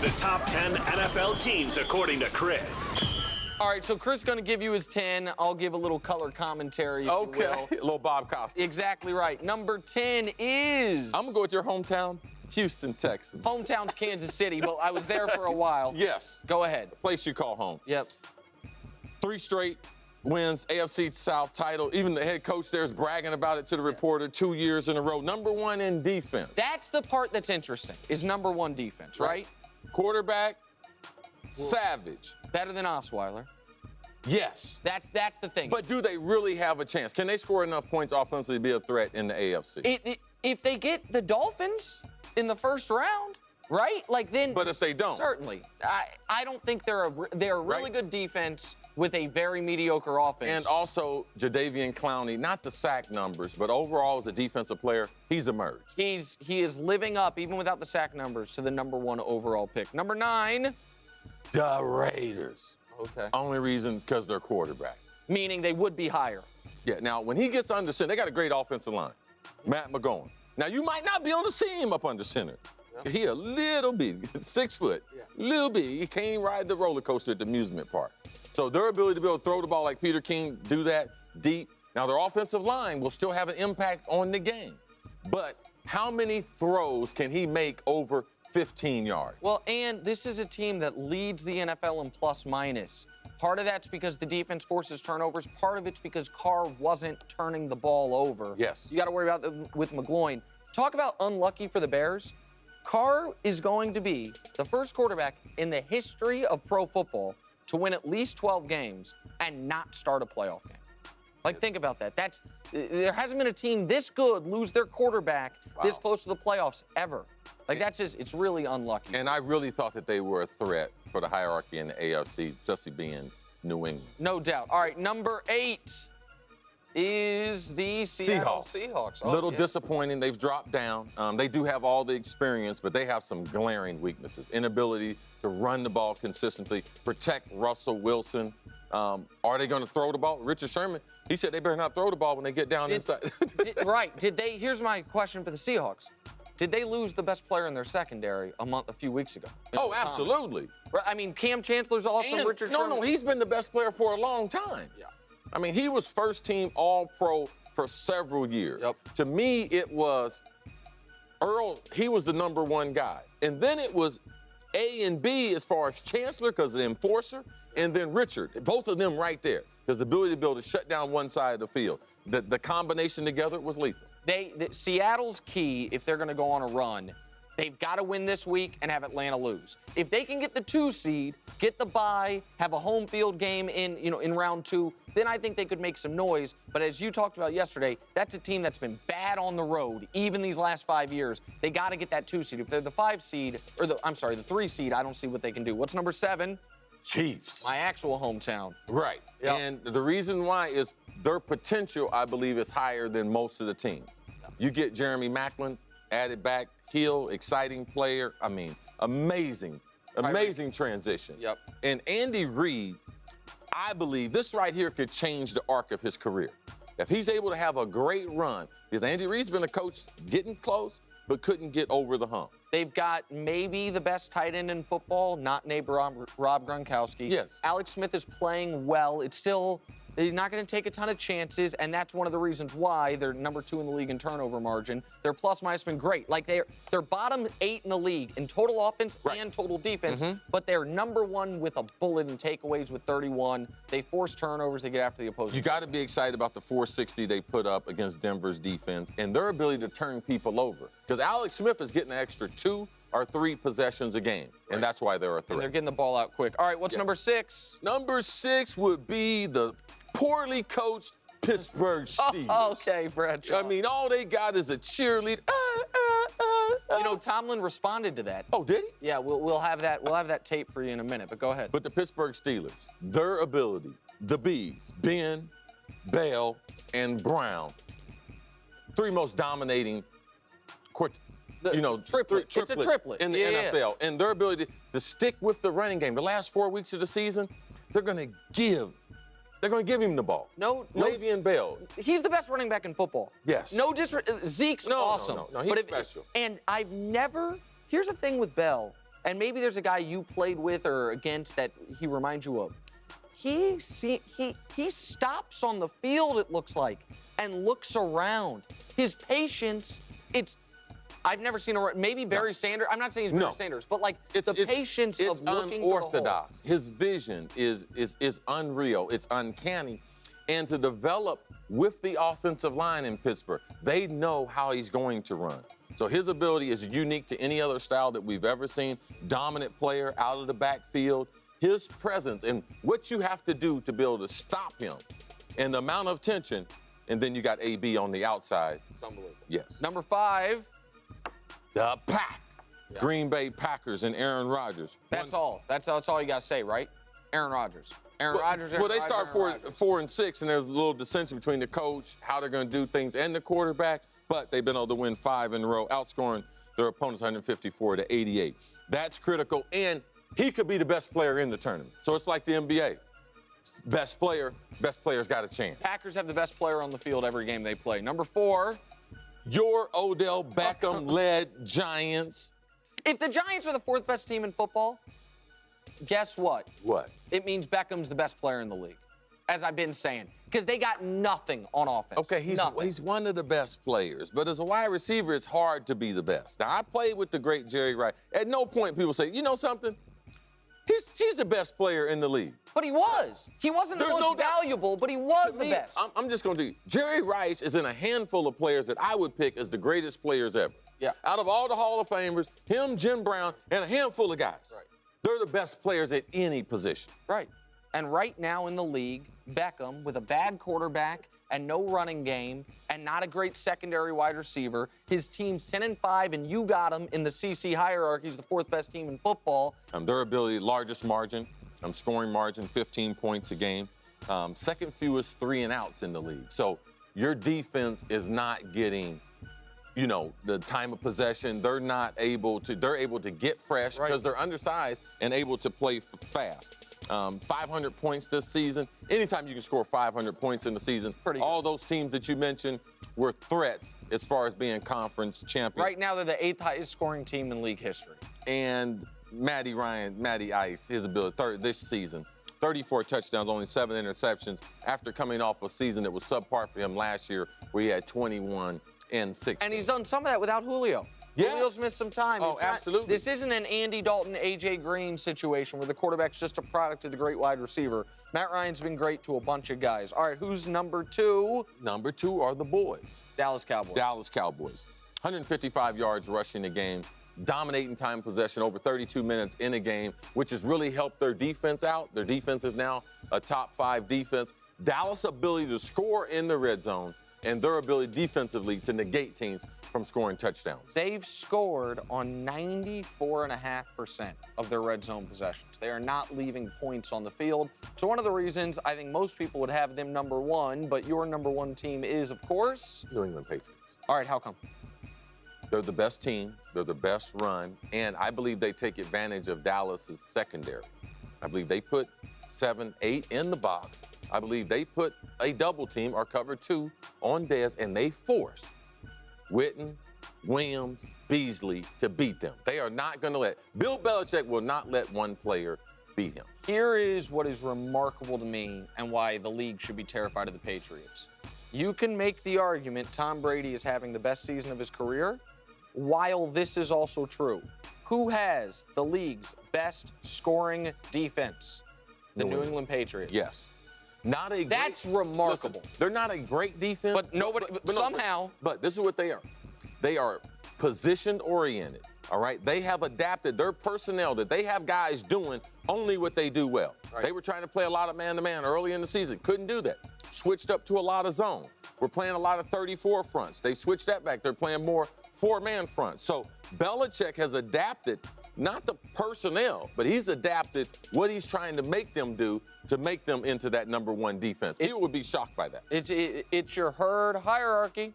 The top 10 NFL teams according to Cris. All right, so Cris is going to give you his 10. I'll give a little color commentary, if Okay, you will. a little Bob Costa. Exactly right. Number 10 is... I'm going to go with your hometown, Houston, Texans. Hometown's Kansas City, but I was there for a while. Yes. Go ahead. Place you call home. Yep. 3 straight wins, AFC South title. Even the head coach there is bragging about it to the reporter 2 years in a row. Number 1 in defense. That's the part that's interesting, is number 1 defense, right? Quarterback, savage. Better than Osweiler. Yes. That's the thing. But do they really have a chance? Can they score enough points offensively to be a threat in the AFC? If they get the Dolphins in the first round, right? Like then. But if they don't, certainly. I don't think they're a really good defense with a very mediocre offense. And also Jadeveon Clowney, not the sack numbers, but overall as a defensive player, he's emerged. He is living up, even without the sack numbers, to the number 1 overall pick. Number 9. The Raiders. Okay. Only reason because they're quarterback. Meaning they would be higher. Yeah, now when he gets under center, they got a great offensive line. Matt McGowan. Now you might not be able to see him up under center. Yeah. He a little bit, 6 foot, little bit. He can't even ride the roller coaster at the amusement park. So their ability to be able to throw the ball like Peter King, do that deep. Now their offensive line will still have an impact on the game. But how many throws can he make over 15 yards? Well, and this is a team that leads the NFL in plus minus. Part of that's because the defense forces turnovers. Part of it's because Carr wasn't turning the ball over. Yes. You got to worry about that with McGloin. Talk about unlucky for the Bears. Carr is going to be the first quarterback in the history of pro football to win at least 12 games and not start a playoff game. Like, think about that. There hasn't been a team this good lose their quarterback this close to the playoffs ever. Like, that's just, it's really unlucky. And I really thought that they were a threat for the hierarchy in the AFC, just being New England. No doubt. All right, number 8 is the Seattle Seahawks. A little disappointing. They've dropped down. They do have all the experience, but they have some glaring weaknesses. Inability to run the ball consistently, protect Russell Wilson. Are they going to throw the ball? Richard Sherman, he said they better not throw the ball when they get down inside. Here's my question for the Seahawks. Did they lose the best player in their secondary a few weeks ago? Oh, absolutely. I mean, Cam Chancellor's awesome. Richard Sherman. No, he's been the best player for a long time. Yeah. I mean, he was first team All-Pro for several years. Yep. To me, it was Earl, he was the number 1 guy. And then it was A and B as far as Chancellor because of the enforcer, and then Richard, both of them right there. Because the ability to be able to shut down one side of the field. The combination together was lethal. Seattle's key, if they're going to go on a run, they've got to win this week and have Atlanta lose. If they can get the 2 seed, get the bye, have a home field game in round 2, then I think they could make some noise. But as you talked about yesterday, that's a team that's been bad on the road, even these last 5 years. They got to get that 2 seed. If they're the 5 seed, or the 3 seed, I don't see what they can do. What's number 7? Chiefs. My actual hometown. Right. Yep. And the reason why is their potential, I believe, is higher than most of the teams. Yep. You get Jeremy Maclin added back, Hill, exciting player. I mean, amazing transition. Yep. And Andy Reid, I believe this right here could change the arc of his career. If he's able to have a great run, because Andy Reid's been a coach getting close, but couldn't get over the hump. They've got maybe the best tight end in football, not named Rob Gronkowski. Yes. Alex Smith is playing well. It's still, they're not going to take a ton of chances, and that's one of the reasons why they're number 2 in the league in turnover margin. Their plus-minus been great. Like, they're bottom 8 in the league in total offense and total defense, but they're number 1 with a bullet in takeaways with 31. They force turnovers. They get after the opposing. You got to be excited about the 460 they put up against Denver's defense and their ability to turn people over. Because Alex Smith is getting an extra 2 or 3 possessions a game, and that's why they're a threat. And they're getting the ball out quick. All right, what's number 6? Number 6 would be the poorly coached Pittsburgh Steelers. Oh, okay, Bradshaw. I mean, all they got is a cheerleader. You know, Tomlin responded to that. Oh, did he? Yeah, we'll have that. We'll have that tape for you in a minute. But go ahead. But the Pittsburgh Steelers, their ability, the Bees, Ben, Bell, and Brown, 3 most dominating triplets. It's a triplet in the NFL. And their ability to stick with the running game. The last 4 weeks of the season, they're going to give him the ball. No. Le'Veon Bell. He's the best running back in football. Yes. No Zeke's awesome. No, he's special. And here's the thing with Bell, and maybe there's a guy you played with or against that he reminds you of. He stops on the field, it looks like, and looks around. His patience, I've never seen maybe Barry Sanders. I'm not saying he's Barry Sanders, but like the patience of looking unorthodox. His vision is unreal. It's uncanny. And to develop with the offensive line in Pittsburgh, they know how he's going to run. So his ability is unique to any other style that we've ever seen. Dominant player out of the backfield. His presence and what you have to do to be able to stop him and the amount of tension, and then you got AB on the outside. It's unbelievable. Yes. Number 5. The Pack. Yeah. Green Bay Packers and Aaron Rodgers. That's all. That's all you got to say, right? Aaron Rodgers. Well, they start 4-6, and there's a little dissension between the coach, how they're going to do things, and the quarterback. But they've been able to win 5 in a row, outscoring their opponents 154-88. That's critical, and he could be the best player in the tournament. So it's like the NBA. Best player's got a chance. Packers have the best player on the field every game they play. Number 4. Your Odell Beckham-led Giants. If the Giants are the 4th best team in football, guess what? What? It means Beckham's the best player in the league, as I've been saying, because they got nothing on offense. Okay, he's one of the best players, but as a wide receiver, it's hard to be the best. Now, I played with the great Jerry Rice. At no point people say, you know something? He's the best player in the league. But he was. He wasn't the most valuable, but he was the best. I'm just going to do Jerry Rice is in a handful of players that I would pick as the greatest players ever. Yeah. Out of all the Hall of Famers, him, Jim Brown, and a handful of guys. Right. They're the best players at any position. Right. And right now in the league, Beckham, with a bad quarterback and no running game and not a great secondary wide receiver, his team's 10-5, and you got him in the CC hierarchy. He's the 4th best team in football. Their ability, largest margin, scoring margin, 15 points a game. Second fewest 3-and-outs in the league. So your defense is not getting, the time of possession. They're able to get fresh because they're undersized and able to play fast. 500 points this season. Anytime you can score 500 points in the season, all those teams that you mentioned were threats as far as being conference champions. Right now, they're the 8th highest scoring team in league history. And Matty Ice, his ability, this season, 34 touchdowns, only 7 interceptions, after coming off a season that was subpar for him last year, where he had 21 and 16. And he's done some of that without Julio. Yes. Julio's missed some time. Absolutely. This isn't an Andy Dalton, A.J. Green situation where the quarterback's just a product of the great wide receiver. Matt Ryan's been great to a bunch of guys. All right, who's number 2? Number 2 are the boys. Dallas Cowboys. 155 yards rushing a game, dominating time possession, over 32 minutes in a game, which has really helped their defense out. Their defense is now a top 5 defense. Dallas' ability to score in the red zone and their ability defensively to negate teams from scoring touchdowns. They've scored on 94.5% of their red zone possessions. They are not leaving points on the field. So one of the reasons I think most people would have them number 1, but your number 1 team is, of course, New England Patriots. All right, how come? They're the best team. They're the best run. And I believe they take advantage of Dallas's secondary. I believe they put 7, 8 in the box. I believe they put a double team or cover 2 on Dez, and they force Witten, Williams, Beasley to beat them. They are not going to let – Bill Belichick will not let one player beat him. Here is what is remarkable to me and why the league should be terrified of the Patriots. You can make the argument Tom Brady is having the best season of his career, while this is also true. Who has the league's best scoring defense? The New England Patriots. Yes. That's remarkable. Listen, they're not a great defense. But somehow. But this is what they are. They are position-oriented, all right? They have adapted their personnel that they have guys doing only what they do well. Right. They were trying to play a lot of man-to-man early in the season. Couldn't do that. Switched up to a lot of zone. We're playing a lot of 34 fronts. They switched that back. They're playing more 4-man fronts. So Belichick has adapted not the personnel, but he's adapted what he's trying to make them do to make them into that number 1 defense. People would be shocked by that. It's your herd hierarchy.